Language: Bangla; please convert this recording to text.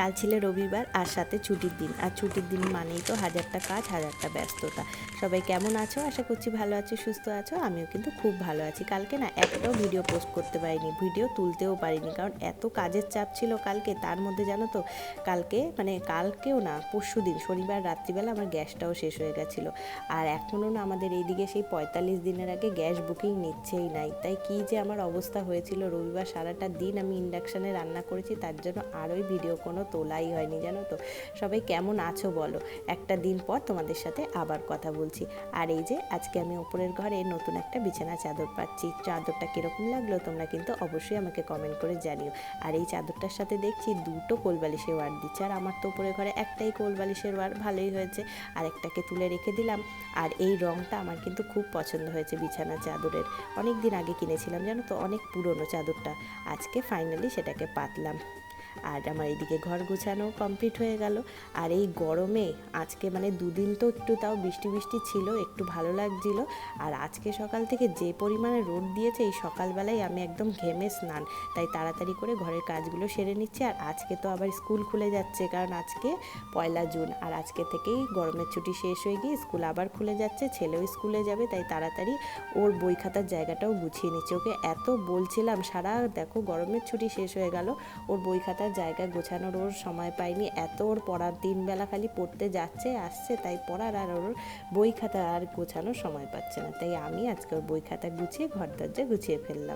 কাল ছিল রবিবার আর সাথে ছুটির দিন, আর ছুটির দিন মানেই তো হাজারটা কাজ, হাজারটা ব্যস্ততা। সবাই কেমন আছো? আশা করছি ভালো আছো, সুস্থ আছো। আমিও কিন্তু খুব ভালো আছি। কালকে না একটাও ভিডিও পোস্ট করতে পারিনি, ভিডিও তুলতেও পারিনি, কারণ এত কাজের চাপ ছিল কালকে। তার মধ্যে জানো তো কালকেও না, পরশু দিন শনিবার রাত্রিবেলা আমার গ্যাসটাও শেষ হয়ে গেছিলো। আর এখনও না আমাদের এইদিকে সেই 45 দিনের আগে গ্যাস বুকিং নিচ্ছেই নাই। তাই কী যে আমার অবস্থা হয়েছিল, রবিবার সারাটা দিন আমি ইন্ডাকশানে রান্না করেছি, তার জন্য আরোই ভিডিও কোনো তোলাই হয়নি, জানো তো। সবাই কেমন আছো বলো, একটা দিন পর তোমাদের সাথে আবার কথা বলছি। আর এই যে আজকে আমি ওপরের ঘরে নতুন একটা বিছানা চাদর পাচ্ছি। চাদরটা কীরকম লাগলো তোমরা কিন্তু অবশ্যই আমাকে কমেন্ট করে জানিও। আর এই চাদরটার সাথে দেখছি দুটো কোলবালিশের ওয়ার দিচ্ছে, আর আমার তো ওপরের ঘরে একটাই কোলবালিশের ওয়ার, ভালোই হয়েছে। আর একটাকে তুলে রেখে দিলাম। আর এই রঙটা আমার কিন্তু খুব পছন্দ হয়েছে বিছানা চাদরের। অনেক দিন আগে কিনেছিলাম, জানো তো, অনেক পুরনো চাদরটা। আজকে ফাইনালি সেটাকে পাতলাম। আর আমার এইদিকে ঘর গোছানো কমপ্লিট হয়ে গেল। আর এই গরমে আজকে দুদিন তো একটু তাও বৃষ্টি বৃষ্টি ছিল, একটু ভালো লাগছিল। আর আজকে সকাল থেকে যে পরিমাণে রোদ দিয়েছে, এই সকালবেলায় আমি একদম ঘেমে স্নান। তাই তাড়াতাড়ি করে ঘরের কাজগুলো সেরে নিচ্ছি। আর আজকে তো আবার স্কুল খুলে যাচ্ছে, কারণ আজকে 1 জুন। আর আজকে থেকেই গরমের ছুটি শেষ হয়ে গিয়ে স্কুল আবার খুলে যাচ্ছে, ছেলেও স্কুলে যাবে। তাই তাড়াতাড়ি ওর বই খাতার জায়গাটাও গুছিয়ে নিচ্ছে। ওকে এত বলছিলাম, সারা দেখো গরমের ছুটি শেষ হয়ে গেল, ওর বই খাতার জায়গা গোছানোর ওর সময় পাইনি। এত ওর পড়ার, দিনবেলা খালি পড়তে যাচ্ছে আসছে, তাই পড়ার আর ওর বই খাতা আর গোছানোর সময় পাচ্ছে না। তাই আমি আজকে ওর বই খাতা গুছিয়ে ঘর দরজা গুছিয়ে ফেললাম।